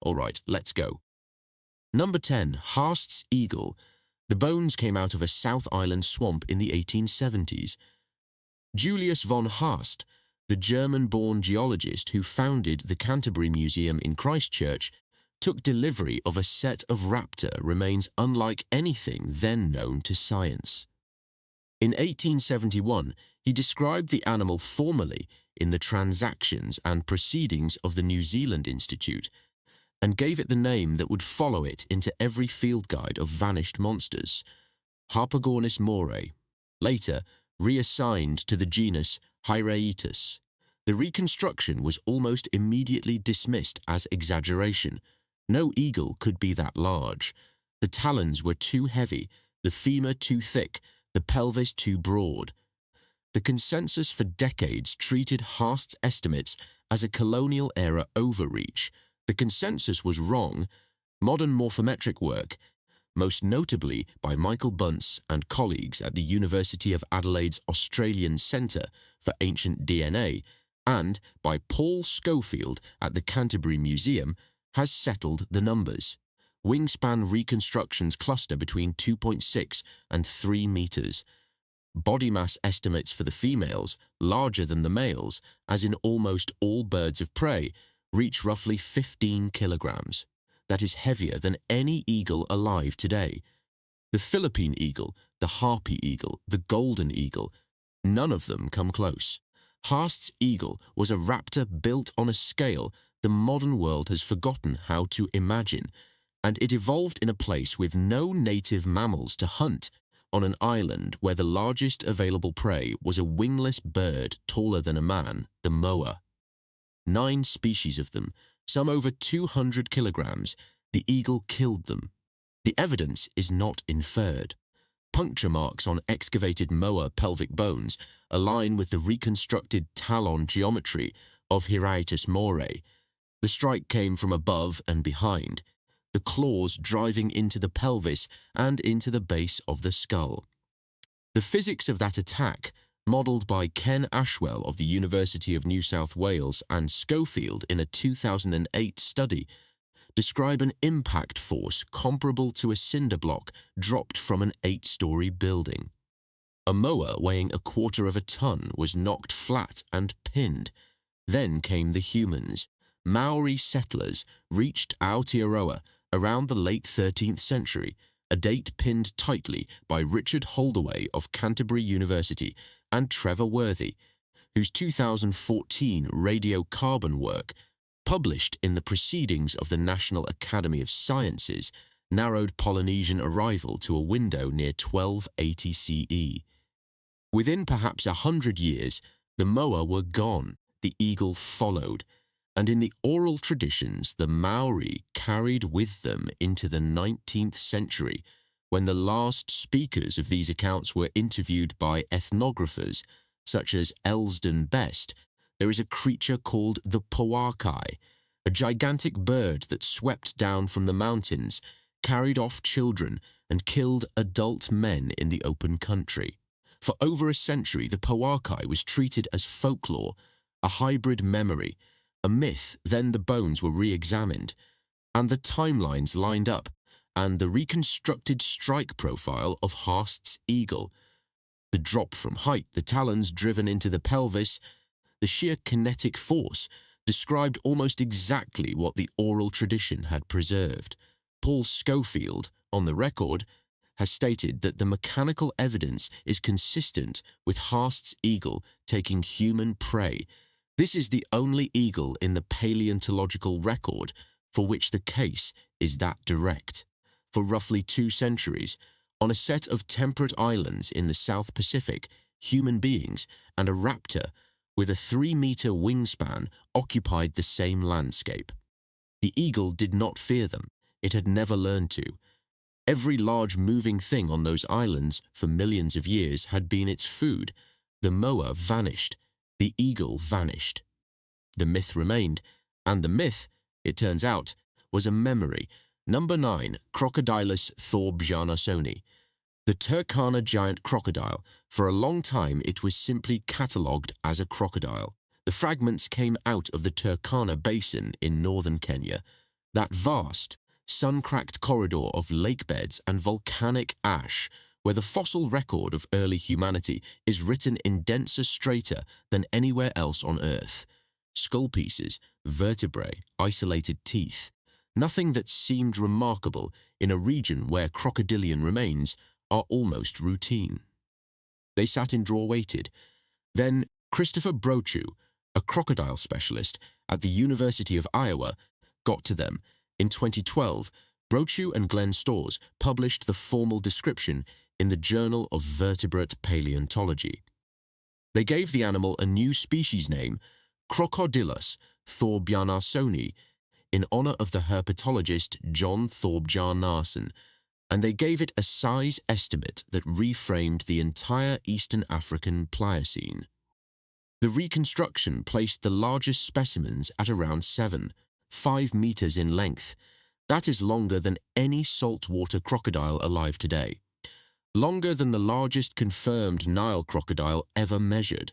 All right, let's go. Number 10. Haast's eagle. The bones came out of a South Island swamp in the 1870s. Julius von Haast, the German-born geologist who founded the Canterbury Museum in Christchurch, took delivery of a set of raptor remains unlike anything then known to science. In 1871, he described the animal formally in the Transactions and Proceedings of the New Zealand Institute and gave it the name that would follow it into every field guide of vanished monsters, Harpagornis morae, later reassigned to the genus Hyraetus. The reconstruction was almost immediately dismissed as exaggeration. No eagle could be that large. The talons were too heavy, the femur too thick, the pelvis too broad. The consensus for decades treated Haast's estimates as a colonial-era overreach. The consensus was wrong. Modern morphometric work, most notably by Michael Bunce and colleagues at the University of Adelaide's Australian Centre for Ancient DNA, and by Paul Schofield at the Canterbury Museum, has settled the numbers. Wingspan reconstructions cluster between 2.6 and 3 meters. Body mass estimates for the females, larger than the males, as in almost all birds of prey, reach roughly 15 kilograms. That is heavier than any eagle alive today. The Philippine eagle, the harpy eagle, the golden eagle, none of them come close. Haast's eagle was a raptor built on a scale the modern world has forgotten how to imagine, and it evolved in a place with no native mammals to hunt, on an island where the largest available prey was a wingless bird taller than a man, the moa. 9 species of them, some over 200 kilograms, the eagle killed them. The evidence is not inferred. Puncture marks on excavated moa pelvic bones align with the reconstructed talon geometry of Hyraetus morae. The strike came from above and behind, the claws driving into the pelvis and into the base of the skull. The physics of that attack, modelled by Ken Ashwell of the University of New South Wales and Schofield in a 2008 study, describe an impact force comparable to a cinder block dropped from an 8-story building. A moa weighing 1/4 of a ton was knocked flat and pinned. Then came the humans. Maori settlers reached Aotearoa around the late 13th century, a date pinned tightly by Richard Holdaway of Canterbury University and Trevor Worthy, whose 2014 radiocarbon work, published in the Proceedings of the National Academy of Sciences, narrowed Polynesian arrival to a window near 1280 CE. Within perhaps 100 years, the moa were gone, the eagle followed, and in the oral traditions the Maori carried with them into the 19th century, when the last speakers of these accounts were interviewed by ethnographers such as Elsden Best. There is a creature called the Poakai, a gigantic bird that swept down from the mountains, carried off children, and killed adult men in the open country. For over a century, the Poakai was treated as folklore, a hybrid memory, a myth. Then the bones were re-examined, and the timelines lined up, and the reconstructed strike profile of Haast's eagle. The drop from height, the talons driven into the pelvis, the sheer kinetic force described almost exactly what the oral tradition had preserved. Paul Schofield, on the record, has stated that the mechanical evidence is consistent with Haast's eagle taking human prey. This is the only eagle in the paleontological record for which the case is that direct. For roughly 2 centuries, on a set of temperate islands in the South Pacific, human beings and a raptor with a 3-meter wingspan occupied the same landscape. The eagle did not fear them. It had never learned to. Every large moving thing on those islands for millions of years had been its food. The moa vanished. The eagle vanished. The myth remained, and the myth, it turns out, was a memory. Number 9, Crocodilus thorbjarnasoni. The Turkana giant crocodile. For a long time it was simply catalogued as a crocodile. The fragments came out of the Turkana Basin in northern Kenya. That vast, sun-cracked corridor of lake beds and volcanic ash where the fossil record of early humanity is written in denser strata than anywhere else on Earth. Skull pieces, vertebrae, isolated teeth, nothing that seemed remarkable in a region where crocodilian remains are almost routine. They sat in drawer-weighted. Then Christopher Brochu, a crocodile specialist at the University of Iowa, got to them. In 2012, Brochu and Glenn Storrs published the formal description in the Journal of Vertebrate Paleontology. They gave the animal a new species name, Crocodilus thorbjarnarsoni, in honor of the herpetologist John Thorbjarnarson, and they gave it a size estimate that reframed the entire Eastern African Pliocene. The reconstruction placed the largest specimens at around 5 meters in length. That is longer than any saltwater crocodile alive today. Longer than the largest confirmed Nile crocodile ever measured.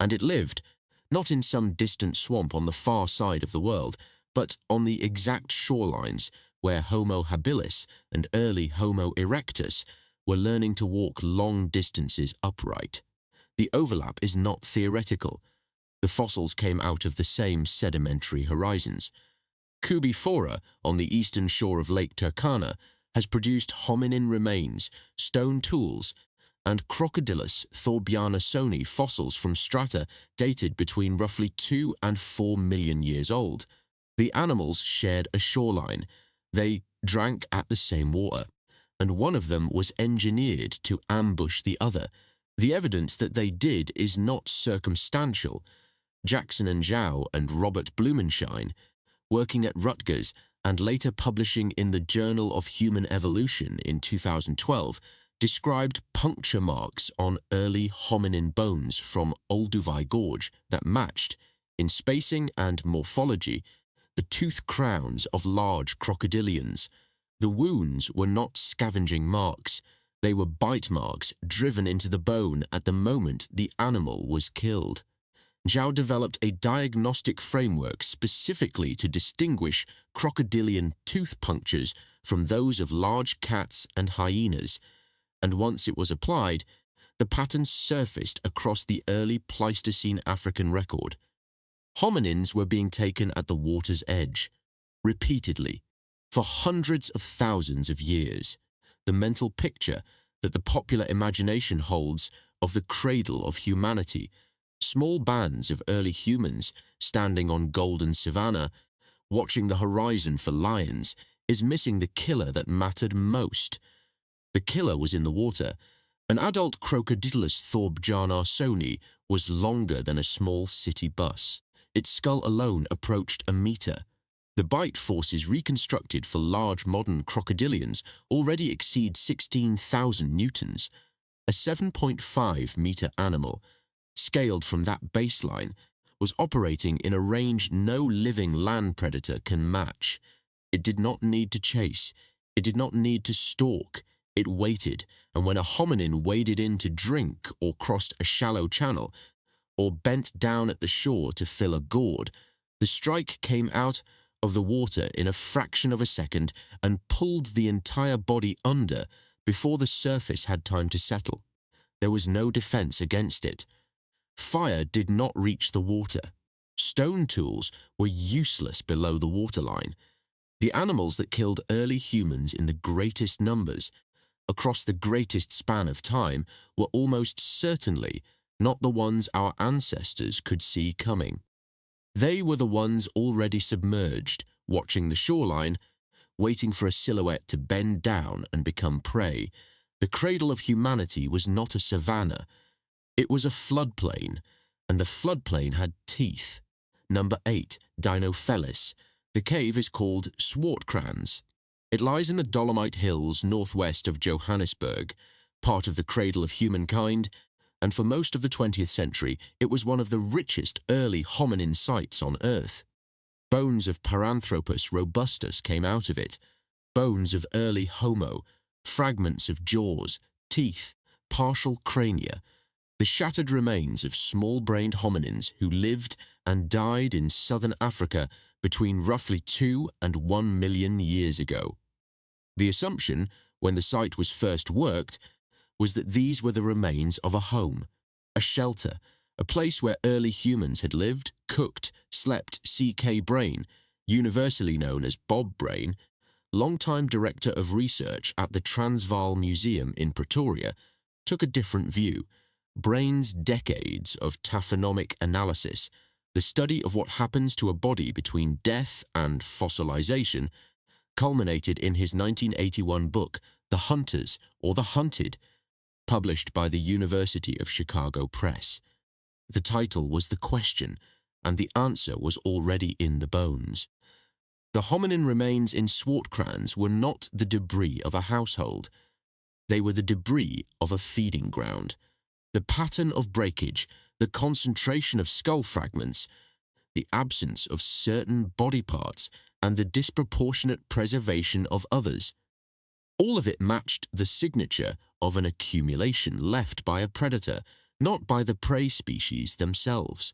And it lived, not in some distant swamp on the far side of the world, but on the exact shorelines where Homo habilis and early Homo erectus were learning to walk long distances upright. The overlap is not theoretical. The fossils came out of the same sedimentary horizons. Kubifora, on the eastern shore of Lake Turkana, has produced hominin remains, stone tools, and Crocodilus thorbjarnarsoni fossils from strata dated between roughly 2 and 4 million years old. The animals shared a shoreline. They drank at the same water, and one of them was engineered to ambush the other. The evidence that they did is not circumstantial. Jackson and Zhao and Robert Blumenschein, working at Rutgers and later publishing in the Journal of Human Evolution in 2012, described puncture marks on early hominin bones from Olduvai Gorge that matched, in spacing and morphology, the tooth crowns of large crocodilians. The wounds were not scavenging marks. They were bite marks driven into the bone at the moment the animal was killed. Zhao developed a diagnostic framework specifically to distinguish crocodilian tooth punctures from those of large cats and hyenas, and once it was applied, the pattern surfaced across the early Pleistocene African record. Hominins were being taken at the water's edge, repeatedly, for hundreds of thousands of years. The mental picture that the popular imagination holds of the cradle of humanity, small bands of early humans standing on golden savanna, watching the horizon for lions, is missing the killer that mattered most. The killer was in the water. An adult Crocodilus thorbjarnarsoni was longer than a small city bus. Its skull alone approached a meter. The bite forces reconstructed for large modern crocodilians already exceed 16,000 newtons. A 7.5-meter animal, scaled from that baseline, was operating in a range no living land predator can match. It did not need to chase. It did not need to stalk. It waited, and when a hominin waded in to drink or crossed a shallow channel, or bent down at the shore to fill a gourd, the strike came out of the water in a fraction of a second and pulled the entire body under before the surface had time to settle. There was no defense against it. Fire did not reach the water. Stone tools were useless below the waterline. The animals that killed early humans in the greatest numbers, across the greatest span of time, were almost certainly not the ones our ancestors could see coming. They were the ones already submerged, watching the shoreline, waiting for a silhouette to bend down and become prey. The cradle of humanity was not a savanna. It was a floodplain, and the floodplain had teeth. Number 8, Dinophelis. The cave is called Swartkrans. It lies in the Dolomite Hills northwest of Johannesburg, part of the cradle of humankind, and for most of the 20th century it was one of the richest early hominin sites on Earth. Bones of Paranthropus robustus came out of it, bones of early Homo, fragments of jaws, teeth, partial crania, the shattered remains of small-brained hominins who lived and died in southern Africa between roughly 2 and 1 million years ago. The assumption, when the site was first worked, was that these were the remains of a home, a shelter, a place where early humans had lived, cooked, slept. C.K. Brain, universally known as Bob Brain, longtime director of research at the Transvaal Museum in Pretoria, took a different view. Brain's decades of taphonomic analysis, the study of what happens to a body between death and fossilization, culminated in his 1981 book, The Hunters or The Hunted, published by the University of Chicago Press. The title was The Question, and the answer was already in the bones. The hominin remains in Swartkrans were not the debris of a household. They were the debris of a feeding ground. The pattern of breakage, the concentration of skull fragments, the absence of certain body parts, and the disproportionate preservation of others. All of it matched the signature of an accumulation left by a predator, not by the prey species themselves.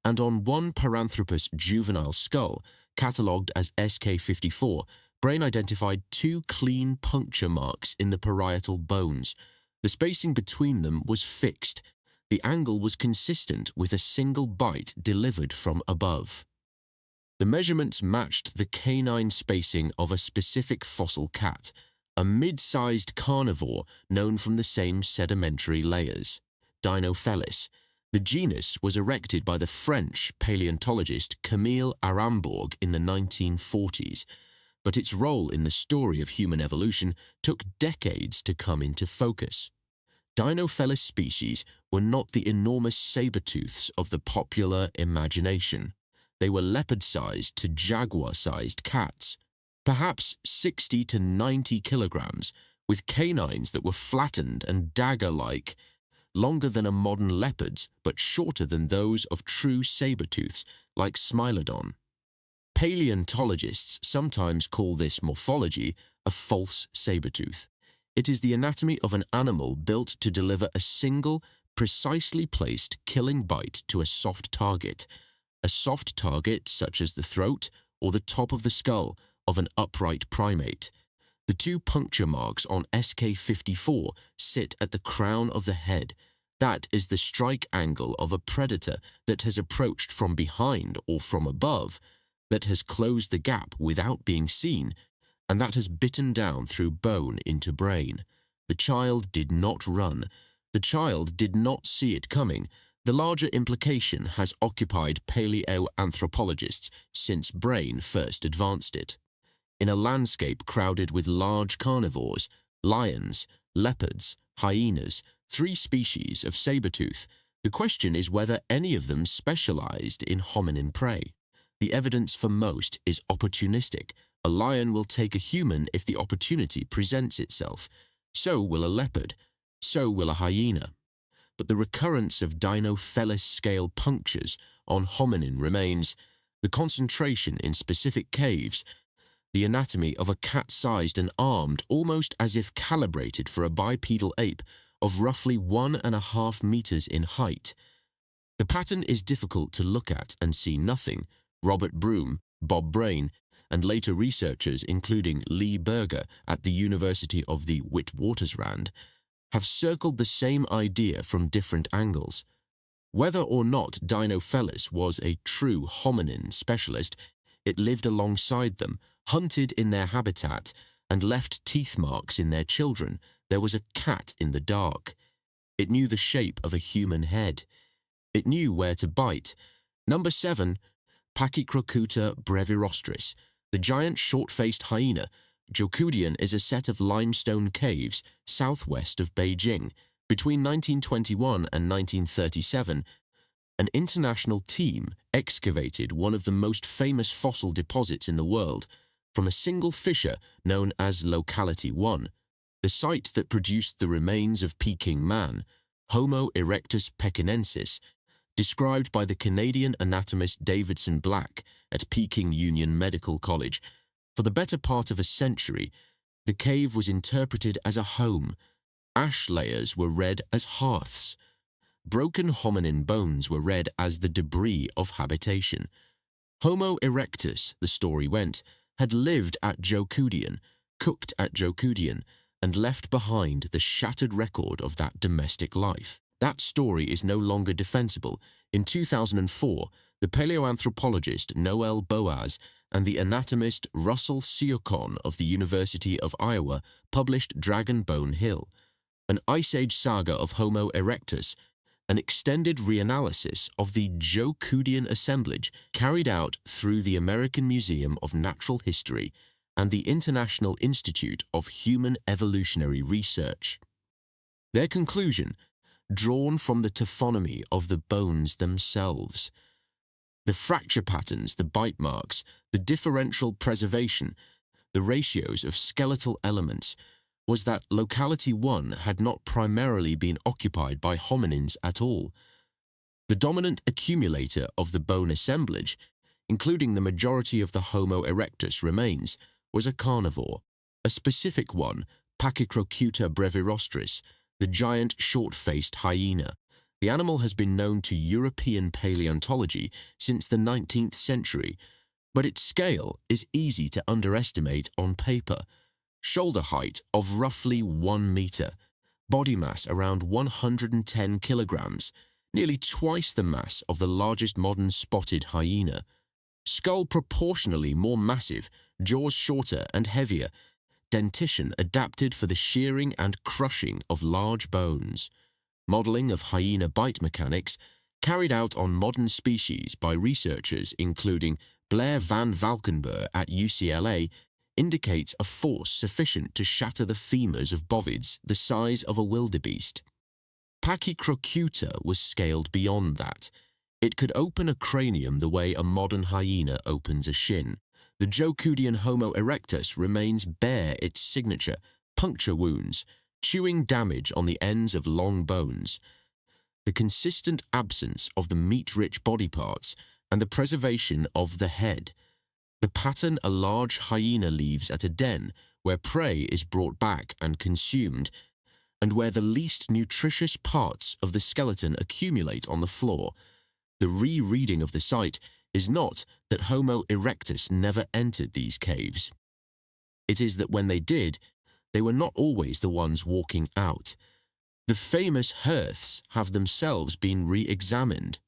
And on one Paranthropus juvenile skull, catalogued as SK54, Brain identified 2 clean puncture marks in the parietal bones. The spacing between them was fixed. The angle was consistent with a single bite delivered from above. The measurements matched the canine spacing of a specific fossil cat, a mid-sized carnivore known from the same sedimentary layers, Dinofelis. The genus was erected by the French paleontologist Camille Arambourg in the 1940s, but its role in the story of human evolution took decades to come into focus. Dinofelis species were not the enormous sabertooths of the popular imagination. They were leopard-sized to jaguar-sized cats, perhaps 60 to 90 kilograms, with canines that were flattened and dagger-like, longer than a modern leopard's but shorter than those of true sabertooths like Smilodon. Paleontologists sometimes call this morphology a false sabertooth. It is the anatomy of an animal built to deliver a single, precisely placed killing bite to a soft target such as the throat or the top of the skull of an upright primate. The 2 puncture marks on SK54 sit at the crown of the head. That is the strike angle of a predator that has approached from behind or from above, that has closed the gap without being seen, and that has bitten down through bone into brain. The child did not run. The child did not see it coming. The larger implication has occupied paleoanthropologists since Brain first advanced it. In a landscape crowded with large carnivores, lions, leopards, hyenas, 3 species of sabertooth, the question is whether any of them specialized in hominin prey. The evidence for most is opportunistic. A lion will take a human if the opportunity presents itself. So will a leopard. So will a hyena. But the recurrence of Dinofelis scale punctures on hominin remains, the concentration in specific caves, the anatomy of a cat-sized and armed, almost as if calibrated for a bipedal ape of roughly 1.5 meters in height. The pattern is difficult to look at and see nothing. Robert Broom, Bob Brain, and later researchers including Lee Berger at the University of the Witwatersrand have circled the same idea from different angles. Whether or not Dinofelis was a true hominin specialist, it lived alongside them, hunted in their habitat, and left teeth marks in their children. There was a cat in the dark. It knew the shape of a human head. It knew where to bite. Number 7, Pachycrocuta brevirostris, the giant short-faced hyena. Jokudian is a set of limestone caves southwest of Beijing. Between 1921 and 1937, an international team excavated one of the most famous fossil deposits in the world from a single fissure known as Locality 1, the site that produced the remains of Peking man, Homo erectus pekinensis, described by the Canadian anatomist Davidson Black at Peking Union Medical College. For the better part of a century, the cave was interpreted as a home. Ash layers were read as hearths. Broken hominin bones were read as the debris of habitation. Homo erectus, the story went, had lived at Jokudian, cooked at Jokudian, and left behind the shattered record of that domestic life. That story is no longer defensible. In 2004, the paleoanthropologist Noel Boaz and the anatomist Russell Siocon of the University of Iowa published Dragon Bone Hill, an Ice Age saga of Homo erectus, an extended reanalysis of the Jokudian assemblage carried out through the American Museum of Natural History and the International Institute of Human Evolutionary Research. Their conclusion, drawn from the taphonomy of the bones themselves, the fracture patterns, the bite marks, the differential preservation, the ratios of skeletal elements, was that locality 1 had not primarily been occupied by hominins at all. The dominant accumulator of the bone assemblage, including the majority of the Homo erectus remains, was a carnivore, a specific one, Pachycrocuta brevirostris, the giant short-faced hyena. The animal has been known to European paleontology since the 19th century, but its scale is easy to underestimate on paper. Shoulder height of roughly 1 meter, body mass around 110 kilograms, nearly twice the mass of the largest modern spotted hyena. Skull proportionally more massive, jaws shorter and heavier, dentition adapted for the shearing and crushing of large bones. Modeling of hyena bite mechanics carried out on modern species by researchers including Blair van Valkenburg at UCLA indicates a force sufficient to shatter the femurs of bovids the size of a wildebeest. Pachycrocuta was scaled beyond that. It could open a cranium the way a modern hyena opens a shin. The Jokudian Homo erectus remains bare its signature, puncture wounds, chewing damage on the ends of long bones. The consistent absence of the meat-rich body parts and the preservation of the head. The pattern a large hyena leaves at a den where prey is brought back and consumed, and where the least nutritious parts of the skeleton accumulate on the floor. The re-reading of the site is not that Homo erectus never entered these caves. It is that when they did, they were not always the ones walking out. The famous hearths have themselves been re-examined.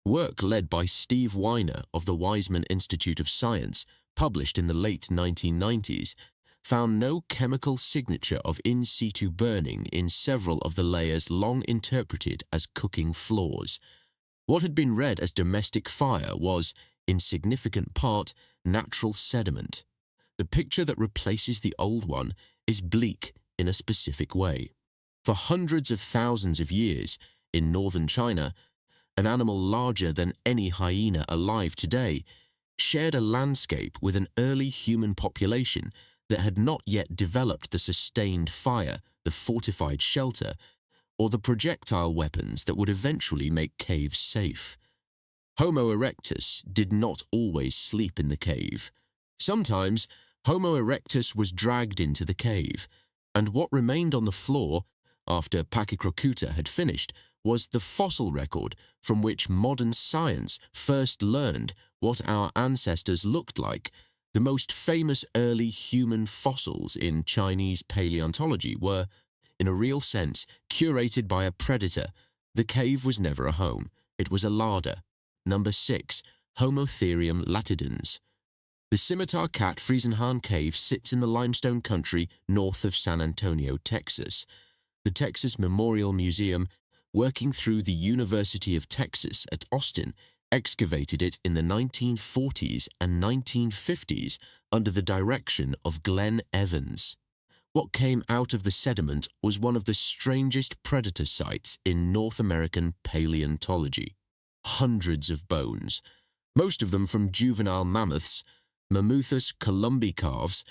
Work led by Steve Weiner of the Weizmann Institute of Science, published in the late 1990s, found no chemical signature of in situ burning in several of the layers long interpreted as cooking floors. What had been read as domestic fire was, in significant part, natural sediment. The picture that replaces the old one is bleak in a specific way. For hundreds of thousands of years, in northern China, an animal larger than any hyena alive today shared a landscape with an early human population that had not yet developed the sustained fire, the fortified shelter, or the projectile weapons that would eventually make caves safe. Homo erectus did not always sleep in the cave. Sometimes, Homo erectus was dragged into the cave, and what remained on the floor, after Pachycrocuta had finished, was the fossil record from which modern science first learned what our ancestors looked like. The most famous early human fossils in Chinese paleontology were, in a real sense, curated by a predator. The cave was never a home. It was a larder. Number 6, Homotherium latidens. The scimitar cat Friesenhahn Cave sits in the limestone country north of San Antonio, Texas. The Texas Memorial Museum, working through the University of Texas at Austin, excavated it in the 1940s and 1950s under the direction of Glenn Evans. What came out of the sediment was one of the strangest predator sites in North American paleontology. Hundreds of bones, most of them from juvenile mammoths, Mammuthus columbi calves,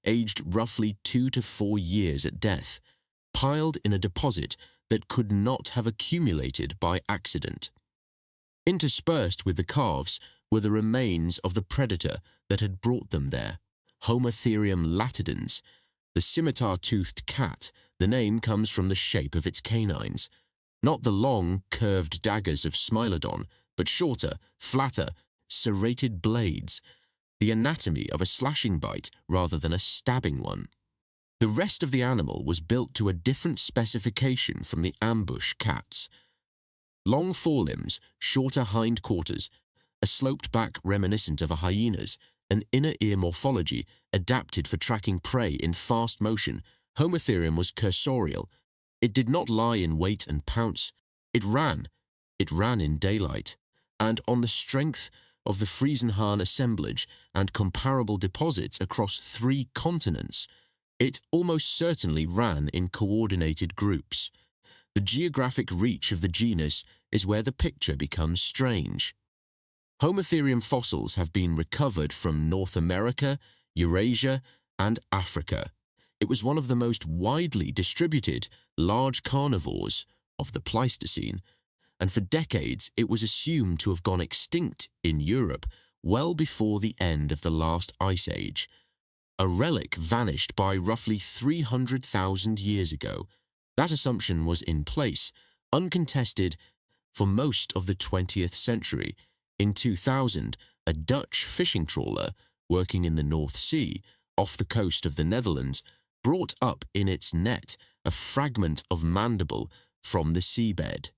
aged roughly 2 to 4 years at death, piled in a deposit that could not have accumulated by accident. Interspersed with the calves were the remains of the predator that had brought them there, Homotherium latidens, the scimitar-toothed cat. The name comes from the shape of its canines. Not the long, curved daggers of Smilodon, but shorter, flatter, serrated blades, the anatomy of a slashing bite rather than a stabbing one. The rest of the animal was built to a different specification from the ambush cats. Long forelimbs, shorter hindquarters, a sloped back reminiscent of a hyena's, an inner ear morphology adapted for tracking prey in fast motion. Homotherium was cursorial. It did not lie in wait and pounce. It ran. It ran in daylight. And on the strength of the Friesenhahn assemblage and comparable deposits across 3 continents, it almost certainly ran in coordinated groups. The geographic reach of the genus is where the picture becomes strange. Homotherium fossils have been recovered from North America, Eurasia, and Africa. It was one of the most widely distributed large carnivores of the Pleistocene, and for decades it was assumed to have gone extinct in Europe well before the end of the last ice age. A relic vanished by roughly 300,000 years ago. That assumption was in place, uncontested, for most of the 20th century. In 2000, a Dutch fishing trawler working in the North Sea, off the coast of the Netherlands, brought up in its net a fragment of mandible from the seabed.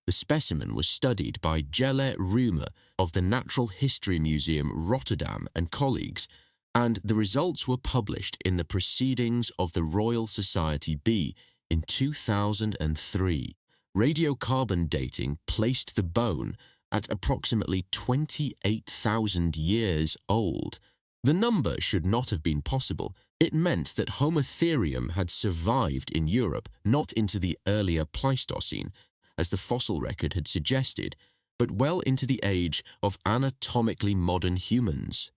The specimen was studied by Jelle Rume of the Natural History Museum Rotterdam and colleagues, and the results were published in the Proceedings of the Royal Society B in 2003. Radiocarbon dating placed the bone at approximately 28,000 years old. The number should not have been possible. It meant that Homotherium had survived in Europe, not into the earlier Pleistocene, as the fossil record had suggested, but well into the age of anatomically modern humans.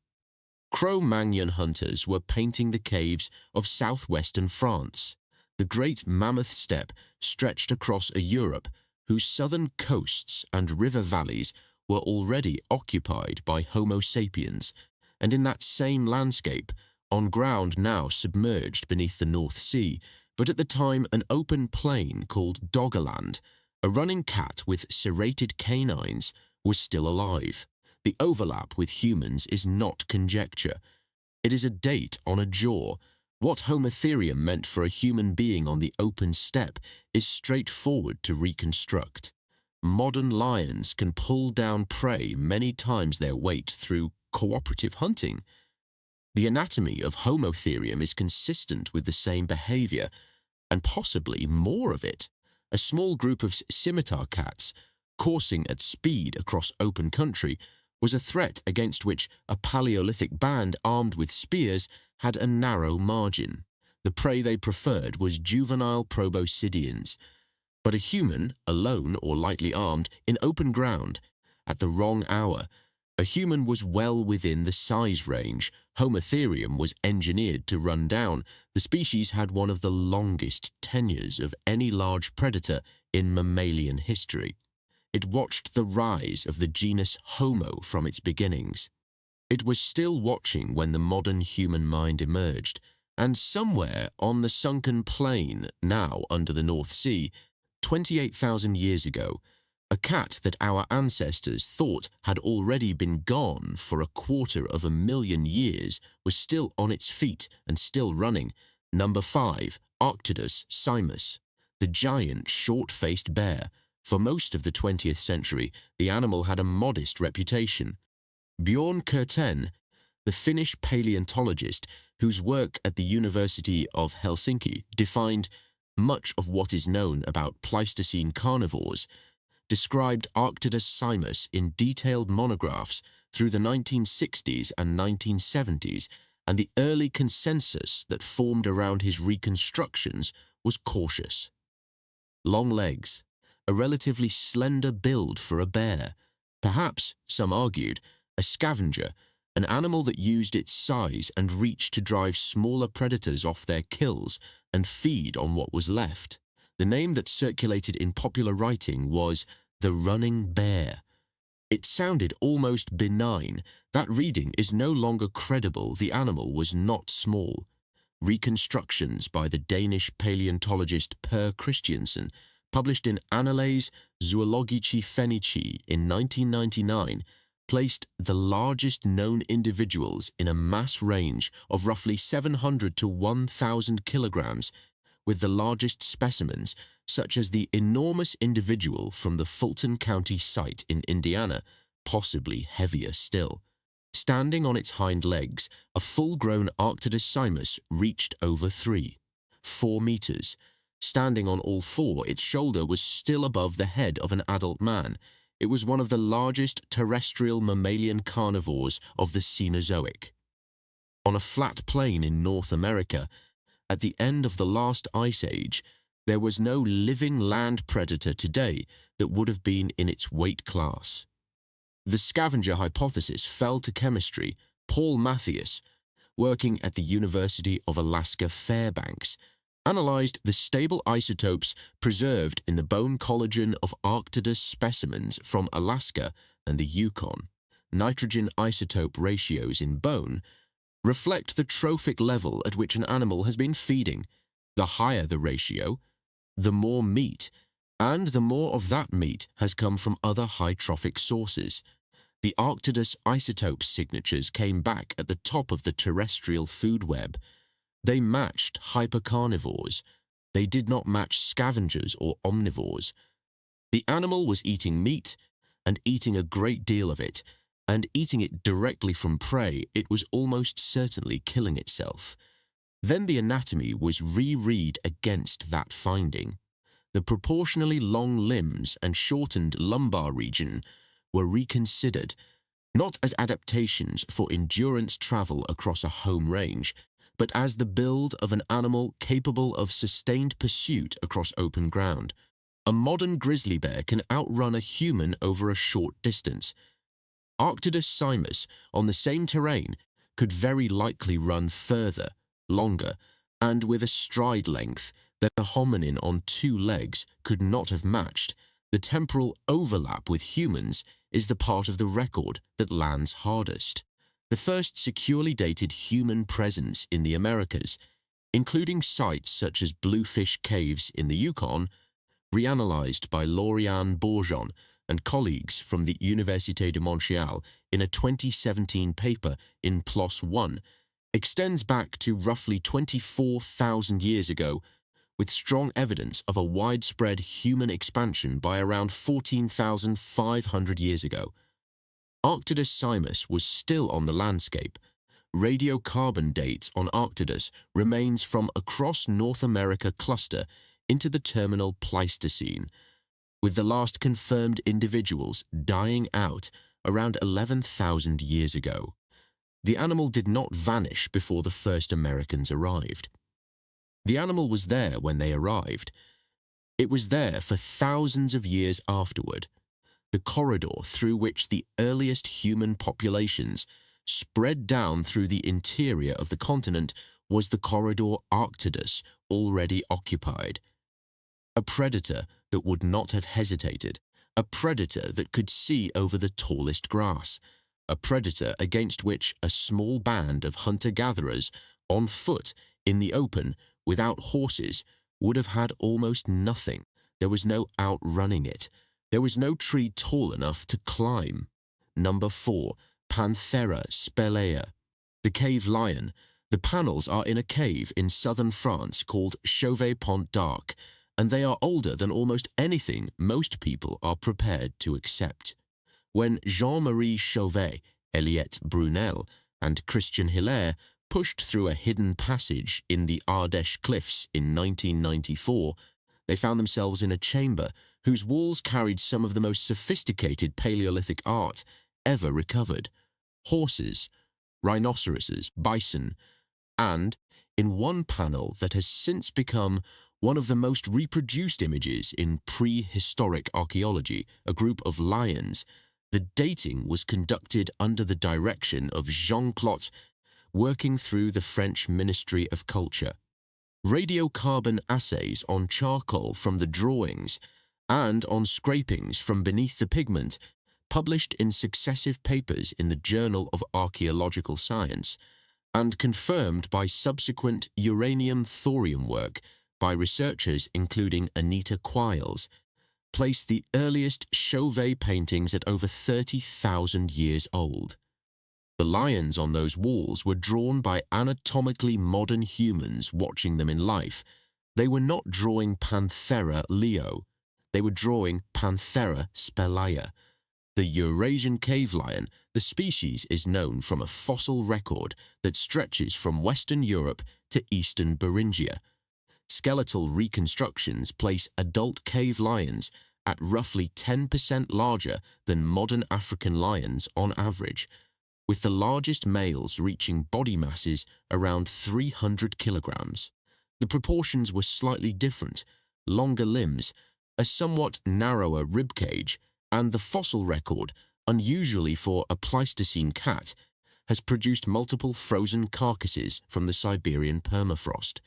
Cro-Magnon hunters were painting the caves of southwestern France. The great mammoth steppe stretched across a Europe whose southern coasts and river valleys were already occupied by Homo sapiens, and in that same landscape, on ground now submerged beneath the North Sea, but at the time an open plain called Doggerland, a running cat with serrated canines was still alive. The overlap with humans is not conjecture. It is a date on a jaw. What Homotherium meant for a human being on the open steppe is straightforward to reconstruct. Modern lions can pull down prey many times their weight through cooperative hunting. The anatomy of Homotherium is consistent with the same behavior, and possibly more of it. A small group of scimitar cats, coursing at speed across open country, was a threat against which a Paleolithic band armed with spears had a narrow margin. The prey they preferred was juvenile proboscideans. But a human, alone or lightly armed, in open ground, at the wrong hour, a human was well within the size range Homotherium was engineered to run down. The species had one of the longest tenures of any large predator in mammalian history. It watched the rise of the genus Homo from its beginnings. It was still watching when the modern human mind emerged, and somewhere on the sunken plain, now under the North Sea, 28,000 years ago, a cat that our ancestors thought had already been gone for 250,000 years was still on its feet and still running. Number 5, Arctodus simus, the giant short-faced bear. For most of the 20th century, the animal had a modest reputation. Björn Kurten, the Finnish paleontologist whose work at the University of Helsinki defined much of what is known about Pleistocene carnivores, described Arctodus simus in detailed monographs through the 1960s and 1970s, and the early consensus that formed around his reconstructions was cautious. Long legs, a relatively slender build for a bear, perhaps, some argued, a scavenger, an animal that used its size and reach to drive smaller predators off their kills and feed on what was left. The name that circulated in popular writing was the running bear. It sounded almost benign. That reading is no longer credible. The animal was not small. Reconstructions by the Danish paleontologist Per Christiansen, published in Annales Zoologici Fennici in 1999, placed the largest known individuals in a mass range of roughly 700 to 1,000 kilograms, with the largest specimens, such as the enormous individual from the Fulton County site in Indiana, possibly heavier still. Standing on its hind legs, a full-grown Arctodus reached over 4 meters. Standing on all four, its shoulder was still above the head of an adult man. It was one of the largest terrestrial mammalian carnivores of the Cenozoic. On a flat plain in North America, at the end of the last ice age, there was no living land predator today that would have been in its weight class. The scavenger hypothesis fell to chemistry. Paul Mathias, working at the University of Alaska Fairbanks, analyzed the stable isotopes preserved in the bone collagen of Arctodus specimens from Alaska and the Yukon. Nitrogen isotope ratios in bone reflect the trophic level at which an animal has been feeding. The higher the ratio, the more meat, and the more of that meat has come from other high trophic sources. The Arctodus isotope signatures came back at the top of the terrestrial food web. They matched hypercarnivores. They did not match scavengers or omnivores. The animal was eating meat, and eating a great deal of it, and eating it directly from prey. It was almost certainly killing itself. Then the anatomy was reread against that finding. The proportionally long limbs and shortened lumbar region were reconsidered, not as adaptations for endurance travel across a home range, but as the build of an animal capable of sustained pursuit across open ground. A modern grizzly bear can outrun a human over a short distance. Arctodus on the same terrain could very likely run further, longer, and with a stride length that a hominin on 2 legs could not have matched. The temporal overlap with humans is the part of the record that lands hardest. The first securely dated human presence in the Americas, including sites such as Bluefish Caves in the Yukon, reanalyzed by Lauriane Bourgeon and colleagues from the Université de Montréal in a 2017 paper in PLOS One, extends back to roughly 24,000 years ago, with strong evidence of a widespread human expansion by around 14,500 years ago. Arctodus was still on the landscape. Radiocarbon dates on Arctodus remains from across North America cluster into the terminal Pleistocene, with the last confirmed individuals dying out around 11,000 years ago. The animal did not vanish before the first Americans arrived. The animal was there when they arrived. It was there for thousands of years afterward. The corridor through which the earliest human populations spread down through the interior of the continent was the corridor Arctodus already occupied. A predator that would not have hesitated, a predator that could see over the tallest grass, a predator against which a small band of hunter-gatherers on foot in the open without horses would have had almost nothing. There was no outrunning it. There was no tree tall enough to climb. Number 4, Panthera spelaea. The cave lion. The panels are in a cave in southern France called Chauvet-Pont d'Arc, and they are older than almost anything most people are prepared to accept. When Jean-Marie Chauvet, Eliette Brunel, and Christian Hilaire pushed through a hidden passage in the Ardèche cliffs in 1994, they found themselves in a chamber whose walls carried some of the most sophisticated Paleolithic art ever recovered: horses, rhinoceroses, bison, and, in one panel that has since become one of the most reproduced images in prehistoric archaeology, a group of lions, the dating was conducted under the direction of Jean Clot, working through the French Ministry of Culture. Radiocarbon assays on charcoal from the drawings and on scrapings from beneath the pigment, published in successive papers in the Journal of Archaeological Science, and confirmed by subsequent uranium-thorium work by researchers including Anita Quiles, place the earliest Chauvet paintings at over 30,000 years old. The lions on those walls were drawn by anatomically modern humans watching them in life. They were not drawing Panthera leo. They were drawing Panthera spelaea. The Eurasian cave lion, the species is known from a fossil record that stretches from Western Europe to Eastern Beringia. Skeletal reconstructions place adult cave lions at roughly 10% larger than modern African lions on average, with the largest males reaching body masses around 300 kilograms. The proportions were slightly different: longer limbs, a somewhat narrower ribcage, and the fossil record, unusually for a Pleistocene cat, has produced multiple frozen carcasses from the Siberian permafrost.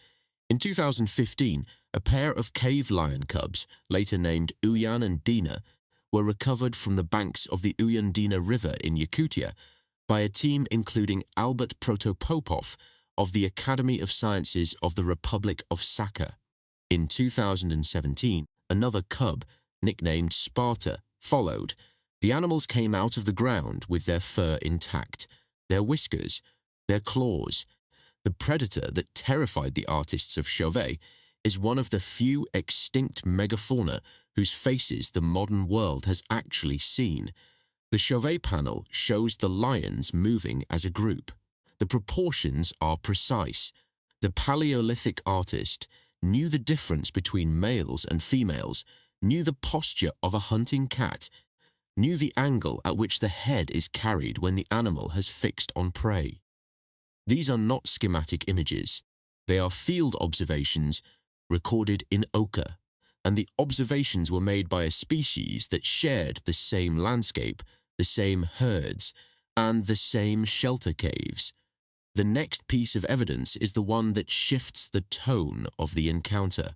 In 2015, a pair of cave lion cubs, later named Uyan and Dina, were recovered from the banks of the Uyandina River in Yakutia by a team including Albert Protopopov of the Academy of Sciences of the Republic of Sakha. In 2017, another cub, nicknamed Sparta, followed. The animals came out of the ground with their fur intact, their whiskers, their claws. The predator that terrified the artists of Chauvet is one of the few extinct megafauna whose faces the modern world has actually seen. The Chauvet panel shows the lions moving as a group. The proportions are precise. The Paleolithic artist knew the difference between males and females, knew the posture of a hunting cat, knew the angle at which the head is carried when the animal has fixed on prey. These are not schematic images. They are field observations recorded in ochre, and the observations were made by a species that shared the same landscape, the same herds, and the same shelter caves. The next piece of evidence is the one that shifts the tone of the encounter.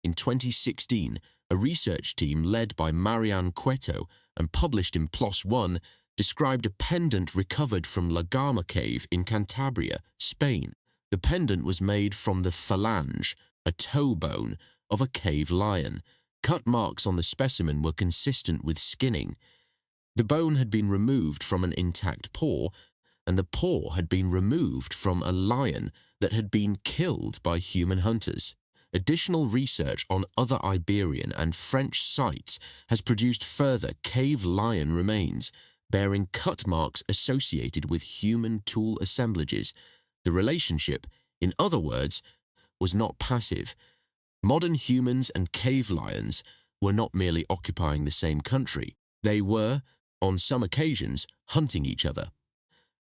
In 2016, a research team led by Marianne Cueto and published in PLOS ONE described a pendant recovered from La Gama Cave in Cantabria, Spain. The pendant was made from the phalange, a toe bone, of a cave lion. Cut marks on the specimen were consistent with skinning. The bone had been removed from an intact paw, and the paw had been removed from a lion that had been killed by human hunters. Additional research on other Iberian and French sites has produced further cave lion remains, bearing cut marks associated with human tool assemblages. The relationship, in other words, was not passive. Modern humans and cave lions were not merely occupying the same country. They were, on some occasions, hunting each other.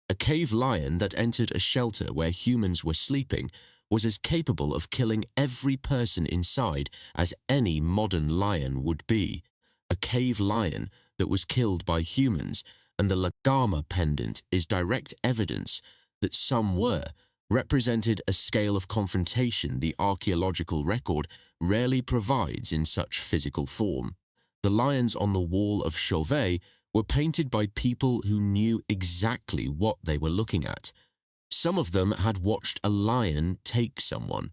A cave lion that entered a shelter where humans were sleeping was as capable of killing every person inside as any modern lion would be. A cave lion that was killed by humans, and the La Gama pendant is direct evidence that some were, represented a scale of confrontation the archaeological record rarely provides in such physical form. The lions on the wall of Chauvet were painted by people who knew exactly what they were looking at. Some of them had watched a lion take someone.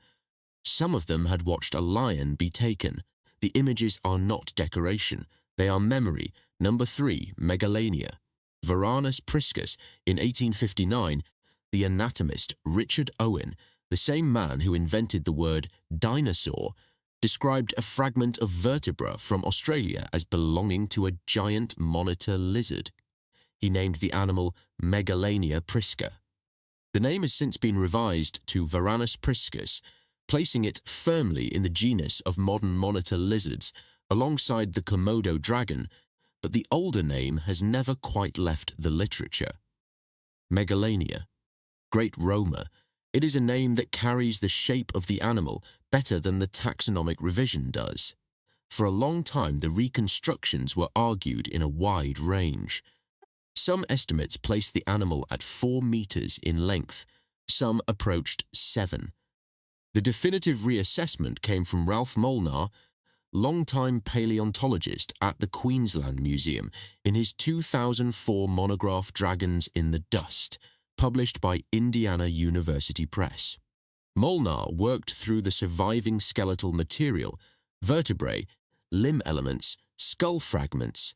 Some of them had watched a lion be taken. The images are not decoration. They are memory. Number 3, megalania. Varanus priscus, in 1859, the anatomist Richard Owen, the same man who invented the word dinosaur, described a fragment of vertebra from Australia as belonging to a giant monitor lizard. He named the animal Megalania prisca. The name has since been revised to Varanus priscus, placing it firmly in the genus of modern monitor lizards alongside the Komodo dragon, but the older name has never quite left the literature. Megalania. Great Roma. It is a name that carries the shape of the animal better than the taxonomic revision does. For a long time, the reconstructions were argued in a wide range. Some estimates placed the animal at 4 meters in length. Some approached 7. The definitive reassessment came from Ralph Molnar, longtime paleontologist at the Queensland Museum, in his 2004 monograph Dragons in the Dust, published by Indiana University Press. Molnar worked through the surviving skeletal material, vertebrae, limb elements, skull fragments,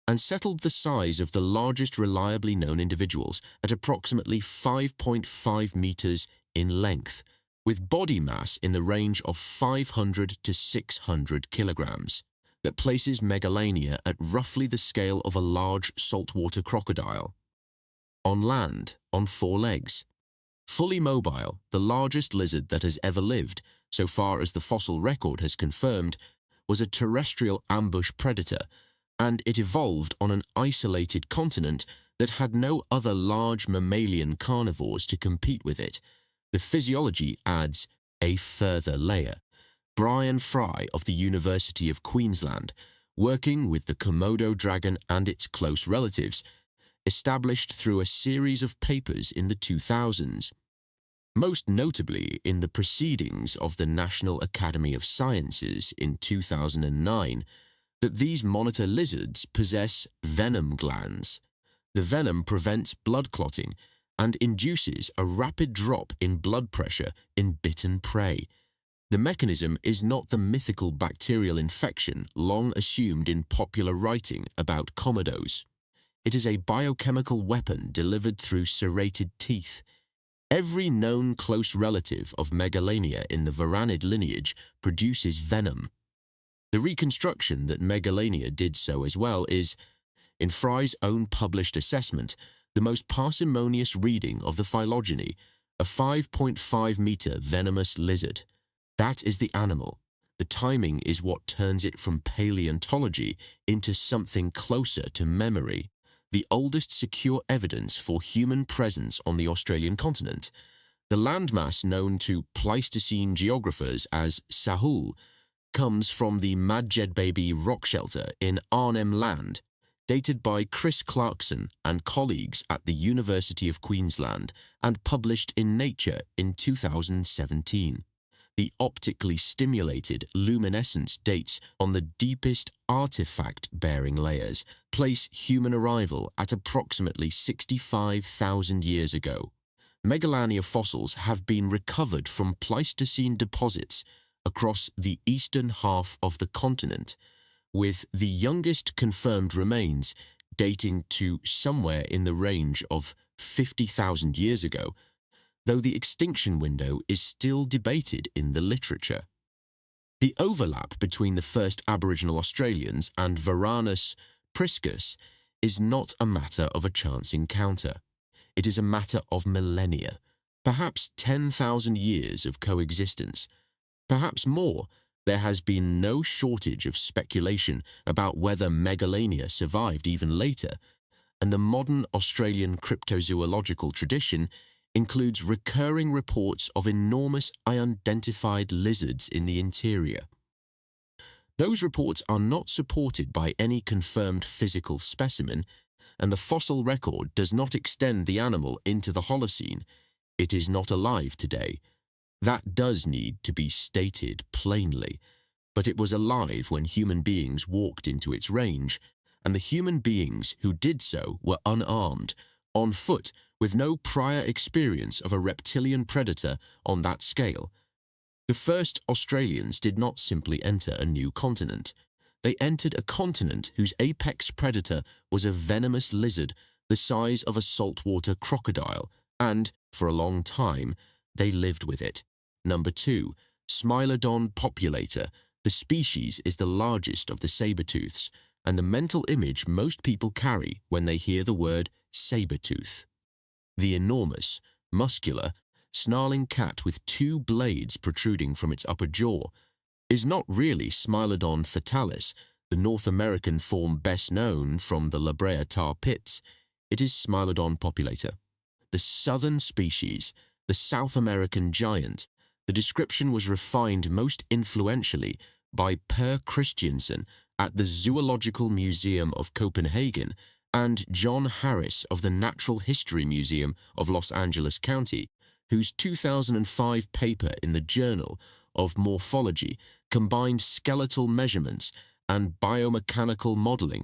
and settled the size of the largest reliably known individuals at approximately 5.5 meters in length, with body mass in the range of 500 to 600 kilograms. That places Megalania at roughly the scale of a large saltwater crocodile. On land, on 4 legs. Fully mobile, the largest lizard that has ever lived, so far as the fossil record has confirmed, was a terrestrial ambush predator, and it evolved on an isolated continent that had no other large mammalian carnivores to compete with it. The physiology adds a further layer. Brian Fry of the University of Queensland, working with the Komodo dragon and its close relatives, established through a series of papers in the 2000s, most notably in the Proceedings of the National Academy of Sciences in 2009, that these monitor lizards possess venom glands. The venom prevents blood clotting and induces a rapid drop in blood pressure in bitten prey. The mechanism is not the mythical bacterial infection long assumed in popular writing about komodos. It is a biochemical weapon delivered through serrated teeth. Every known close relative of Megalania in the varanid lineage produces venom. The reconstruction that Megalania did so as well is, in Fry's own published assessment, the most parsimonious reading of the phylogeny, a 5.5-meter venomous lizard. That is the animal. The timing is what turns it from paleontology into something closer to memory, the oldest secure evidence for human presence on the Australian continent. The landmass known to Pleistocene geographers as Sahul comes from the Madjedbaby rock shelter in Arnhem Land, dated by Chris Clarkson and colleagues at the University of Queensland and published in Nature in 2017. The optically stimulated luminescence dates on the deepest artifact-bearing layers place human arrival at approximately 65,000 years ago. Megalania fossils have been recovered from Pleistocene deposits across the eastern half of the continent, with the youngest confirmed remains dating to somewhere in the range of 50,000 years ago, though the extinction window is still debated in the literature. The overlap between the first Aboriginal Australians and Varanus priscus is not a matter of a chance encounter. It is a matter of millennia, perhaps 10,000 years of coexistence. Perhaps more. There has been no shortage of speculation about whether Megalania survived even later, and the modern Australian cryptozoological tradition includes recurring reports of enormous unidentified lizards in the interior. Those reports are not supported by any confirmed physical specimen, and the fossil record does not extend the animal into the Holocene. It is not alive today. That does need to be stated plainly, but it was alive when human beings walked into its range, and the human beings who did so were unarmed, on foot, with no prior experience of a reptilian predator on that scale. The first Australians did not simply enter a new continent. They entered a continent whose apex predator was a venomous lizard the size of a saltwater crocodile, and, for a long time, they lived with it. Number 2. Smilodon populator. The species is the largest of the sabertooths, and the mental image most people carry when they hear the word sabertooth. The enormous, muscular, snarling cat with 2 blades protruding from its upper jaw is not really Smilodon fatalis, the North American form best known from the La Brea tar pits. It is Smilodon populator. The southern species, the South American giant. The description was refined most influentially by Per Christiansen at the Zoological Museum of Copenhagen and John Harris of the Natural History Museum of Los Angeles County, whose 2005 paper in the Journal of Morphology combined skeletal measurements and biomechanical modeling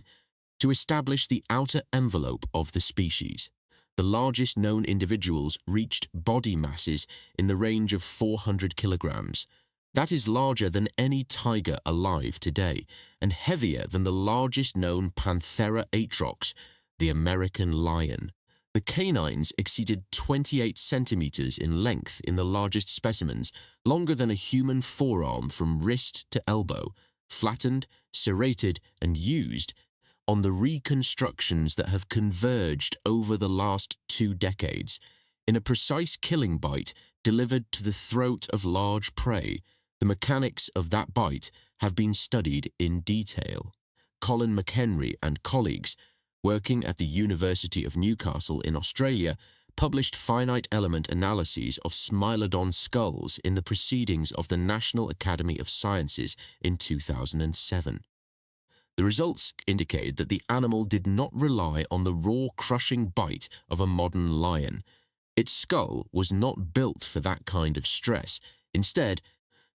to establish the outer envelope of the species. The largest known individuals reached body masses in the range of 400 kilograms. That is larger than any tiger alive today, and heavier than the largest known Panthera atrox, the American lion. The canines exceeded 28 centimeters in length in the largest specimens, longer than a human forearm from wrist to elbow, flattened, serrated, and used on the reconstructions that have converged over the last 2 decades, in a precise killing bite delivered to the throat of large prey. The mechanics of that bite have been studied in detail. Colin McHenry and colleagues, working at the University of Newcastle in Australia, published finite element analyses of Smilodon skulls in the Proceedings of the National Academy of Sciences in 2007. The results indicate that the animal did not rely on the raw crushing bite of a modern lion. Its skull was not built for that kind of stress. Instead,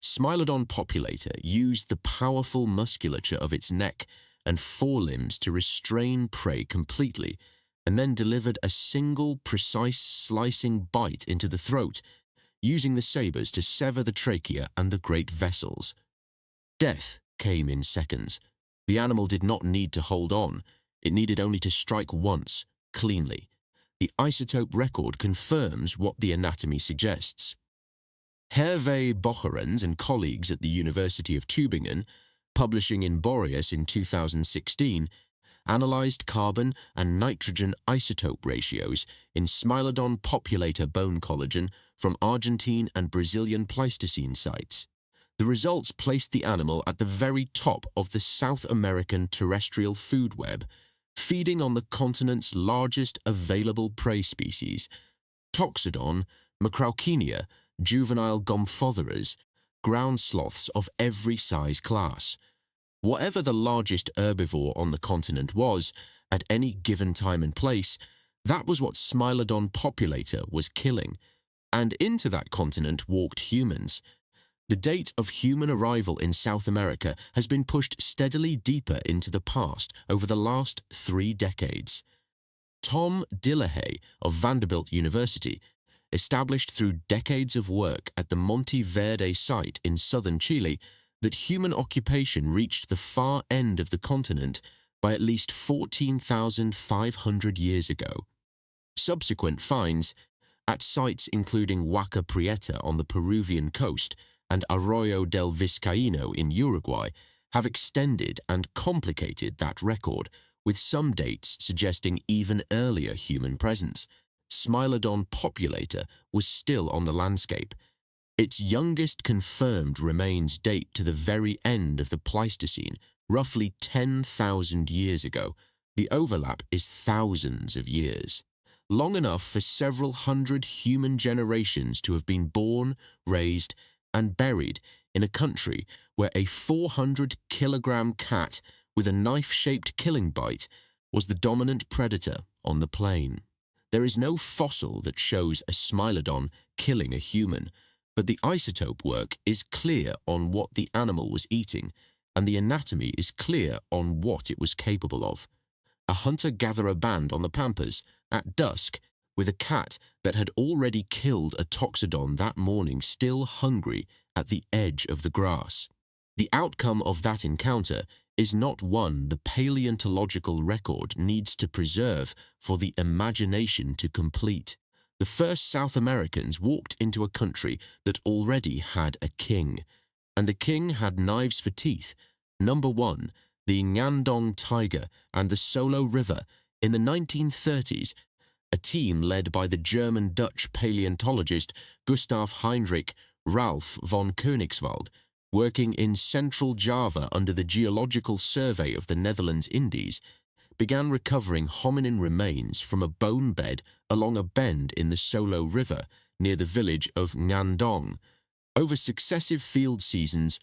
Smilodon populator used the powerful musculature of its neck and forelimbs to restrain prey completely, and then delivered a single precise slicing bite into the throat, using the sabers to sever the trachea and the great vessels. Death came in seconds. The animal did not need to hold on. It needed only to strike once, cleanly. The isotope record confirms what the anatomy suggests. Hervé Bocherens and colleagues at the University of Tübingen, publishing in Boreas in 2016, analyzed carbon and nitrogen isotope ratios in Smilodon populator bone collagen from Argentine and Brazilian Pleistocene sites. The results placed the animal at the very top of the South American terrestrial food web, feeding on the continent's largest available prey species, Toxodon, Macrauchenia, juvenile gomphotheras, ground sloths of every size class. Whatever the largest herbivore on the continent was, at any given time and place, that was what Smilodon populator was killing. And into that continent walked humans. The date of human arrival in South America has been pushed steadily deeper into the past over the last 3 decades. Tom Dillehay of Vanderbilt University established through decades of work at the Monte Verde site in southern Chile that human occupation reached the far end of the continent by at least 14,500 years ago. Subsequent finds, at sites including Huaca Prieta on the Peruvian coast and Arroyo del Vizcaíno in Uruguay, have extended and complicated that record, with some dates suggesting even earlier human presence. Smilodon populator was still on the landscape. Its youngest confirmed remains date to the very end of the Pleistocene, roughly 10,000 years ago. The overlap is thousands of years, long enough for several hundred human generations to have been born, raised, and buried in a country where a 400-kilogram cat with a knife-shaped killing bite was the dominant predator on the plain. There is no fossil that shows a Smilodon killing a human, but the isotope work is clear on what the animal was eating, and the anatomy is clear on what it was capable of. A hunter-gatherer band on the Pampas, at dusk, with a cat that had already killed a Toxodon that morning still hungry at the edge of the grass. The outcome of that encounter is not one the paleontological record needs to preserve for the imagination to complete. The first South Americans walked into a country that already had a king, and the king had knives for teeth. Number 1, the Ngandong tiger and the Solo River. In the 1930s, a team led by the German-Dutch paleontologist Gustav Heinrich Ralph von Koenigswald, working in central Java under the Geological Survey of the Netherlands Indies, began recovering hominin remains from a bone bed along a bend in the Solo River near the village of Ngandong. Over successive field seasons,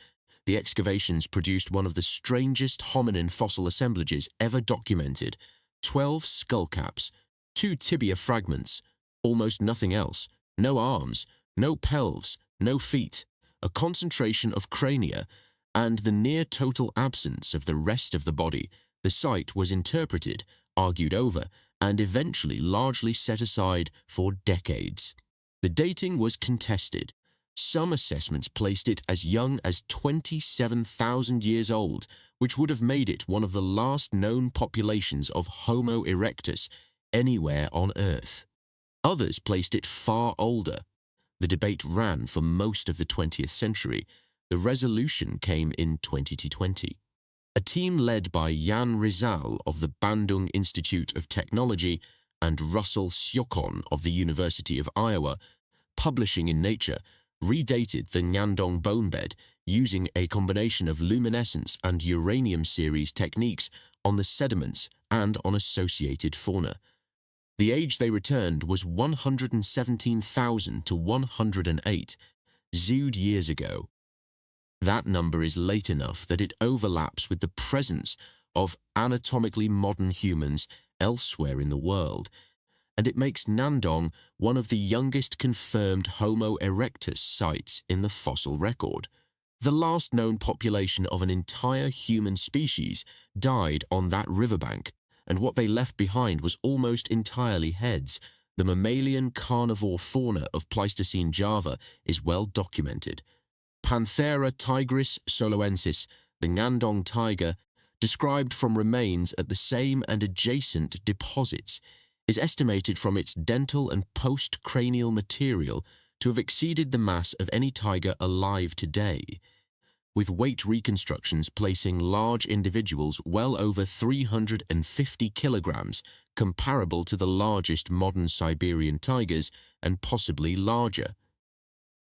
the excavations produced one of the strangest hominin fossil assemblages ever documented: 12 skull caps, 2 tibia fragments, almost nothing else, no arms, no pelves, no feet, a concentration of crania, and the near-total absence of the rest of the body. The site was interpreted, argued over, and eventually largely set aside for decades. The dating was contested. Some assessments placed it as young as 27,000 years old, which would have made it one of the last known populations of Homo erectus anywhere on Earth. Others placed it far older. The debate ran for most of the 20th century. The resolution came in 2020. A team led by Jan Rizal of the Bandung Institute of Technology and Russell Siokon of the University of Iowa, publishing in Nature, redated the Nyandong bone bed using a combination of luminescence and uranium series techniques on the sediments and on associated fauna. The age they returned was 117,000 to 108 Zood years ago. That number is late enough that it overlaps with the presence of anatomically modern humans elsewhere in the world, and it makes Nyandong one of the youngest confirmed Homo erectus sites in the fossil record. The last known population of an entire human species died on that riverbank, and what they left behind was almost entirely heads. The mammalian carnivore fauna of Pleistocene Java is well documented. Panthera tigris soloensis, the Nyandong tiger, described from remains at the same and adjacent deposits, is estimated from its dental and post-cranial material to have exceeded the mass of any tiger alive today, with weight reconstructions placing large individuals well over 350 kilograms, comparable to the largest modern Siberian tigers and possibly larger.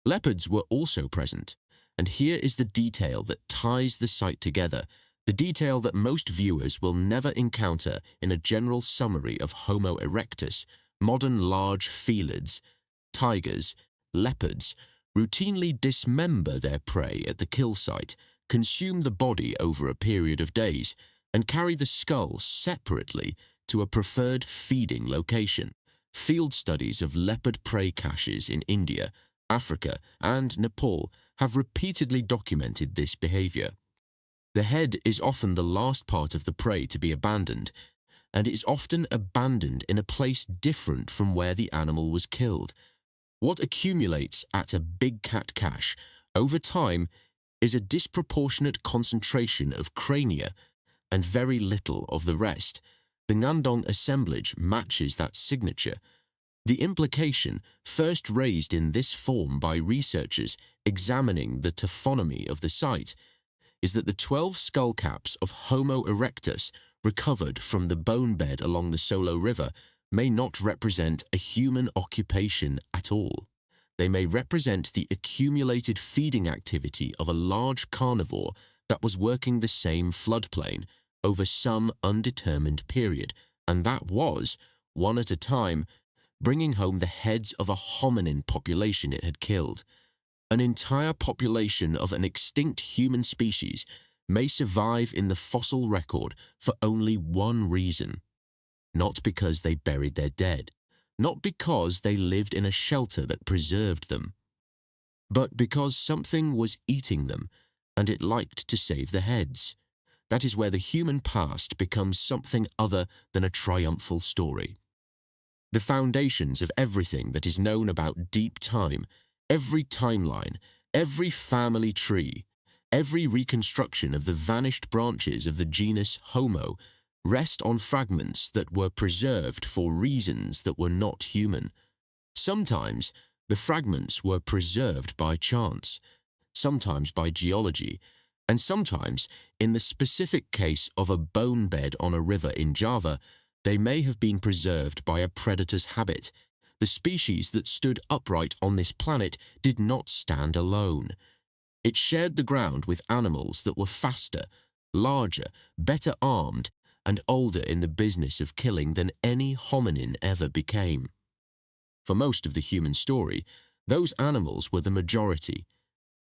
Leopards were also present, and here is the detail that ties the site together, the detail that most viewers will never encounter in a general summary of Homo erectus. Modern large felids, tigers, leopards, routinely dismember their prey at the kill site, consume the body over a period of days, and carry the skull separately to a preferred feeding location. Field studies of leopard prey caches in India, Africa, and Nepal have repeatedly documented this behavior. The head is often the last part of the prey to be abandoned, and is often abandoned in a place different from where the animal was killed. What accumulates at a big cat cache over time is a disproportionate concentration of crania and very little of the rest. The Nyandong assemblage matches that signature. The implication, first raised in this form by researchers examining the taphonomy of the site, is that the 12 skull caps of Homo erectus recovered from the bone bed along the Solo River may not represent a human occupation at all. They may represent the accumulated feeding activity of a large carnivore that was working the same floodplain over some undetermined period, and that was, one at a time, bringing home the heads of a hominin population it had killed. An entire population of an extinct human species may survive in the fossil record for only one reason. Not because they buried their dead, not because they lived in a shelter that preserved them, but because something was eating them and it liked to save the heads. That is where the human past becomes something other than a triumphal story. The foundations of everything that is known about deep time, every timeline, every family tree, every reconstruction of the vanished branches of the genus Homo rest on fragments that were preserved for reasons that were not human. Sometimes the fragments were preserved by chance, sometimes by geology, and sometimes, in the specific case of a bone bed on a river in Java, they may have been preserved by a predator's habit. The species that stood upright on this planet did not stand alone. It shared the ground with animals that were faster, larger, better armed, and older in the business of killing than any hominin ever became. For most of the human story, those animals were the majority.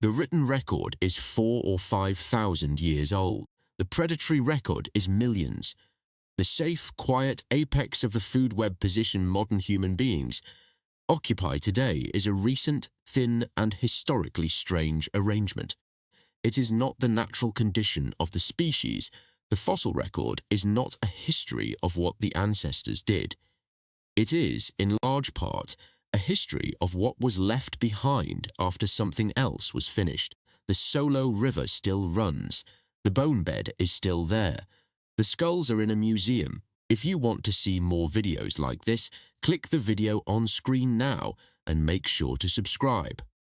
The written record is 4,000 or 5,000 years old. The predatory record is millions. The safe, quiet apex of the food web position modern human beings occupy today is a recent, thin, and historically strange arrangement. It is not the natural condition of the species. The fossil record is not a history of what the ancestors did. It is, in large part, a history of what was left behind after something else was finished. The Solo River still runs. The bone bed is still there. The skulls are in a museum. If you want to see more videos like this, click the video on screen now and make sure to subscribe.